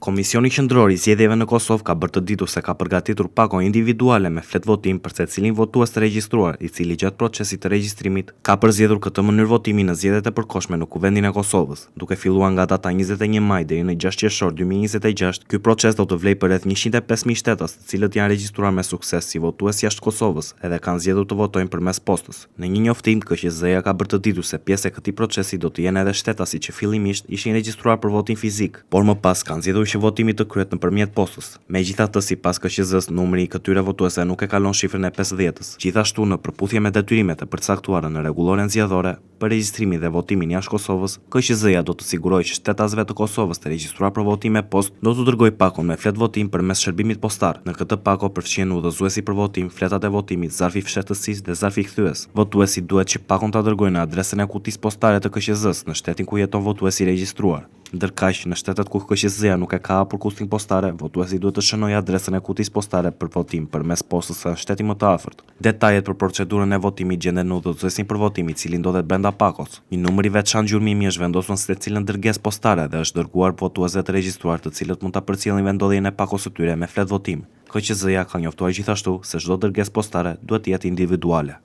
Komisioni Qendror i Zgjedhjeve në Kosovë ka bërë të ditur se ka përgatitur pako individuale me flet votim për secilin votues të regjistruar, i cili gjatë procesit të regjistrimit ka përzgjedhur këtë mënyrë votimi në zgjedhjet e përkohshme në Kuvendin e Kosovës. Duke filluar nga data 21 maj deri në 6 qershor 2026, ky proces do të vlejë për rreth 105.000 shtetës, të cilët janë regjistruar me sukses si votues jashtë Kosovës edhe kanë zgjedhur të votojnë përmes postës. Në një njoftim, KQZ-ja ka bërë të ditur se pjesë e këtij procesi do të jenë edhe shtetasi që fillimisht ishin regjistruar për votim fizik, por më pas kanë zgjedhur që votimi të kryhet nëpërmjet postës. Megjithatë, sipas KQZ-s, numri i këtyre votuesve nuk e kalon shifrën e 50-s. Gjithashtu, në përputhje me detyrimet e përcaktuara në rregulloren zgjedhore për regjistrimin dhe votimin jashtë Kosovës, KQZ-ja do të sigurojë që shtetasve të Kosovës të regjistruar për votim me postë do të dërgojë pakon me flet votim përmes shërbimit postar. Në këtë pako përfshihen udhëzuesi për votim, fletat e votimit, zarfi fshehtësisë dhe zarfi kthyes. Votuesi duhet që pakon ta dërgojë në adresën e kutisë postare të KQZ-s në shtetin ku jeton votuesi i regjistruar. Ndërkaq, në shtetet ku KQZ-ja nuk e ka hapur kutin postare, votuesi duhet të shënojë adresën e kutisë postare për votim përmes postës së shtetit më të afërt. Detajet për procedurën e votimit gjenden në udhëzuesin për votim, i cili ndodhet brenda pakos. Një numër i veçantë gjurmimi është vendosur në secilën dërgesë postare dhe është dërguar votuesve të regjistruar, të cilët mund ta përcjellin vendodhjen e pakos së tyre me flet votim. KQZ-ja ka njoftuar gjithashtu se çdo dërgesë postare duhet të jetë individuale.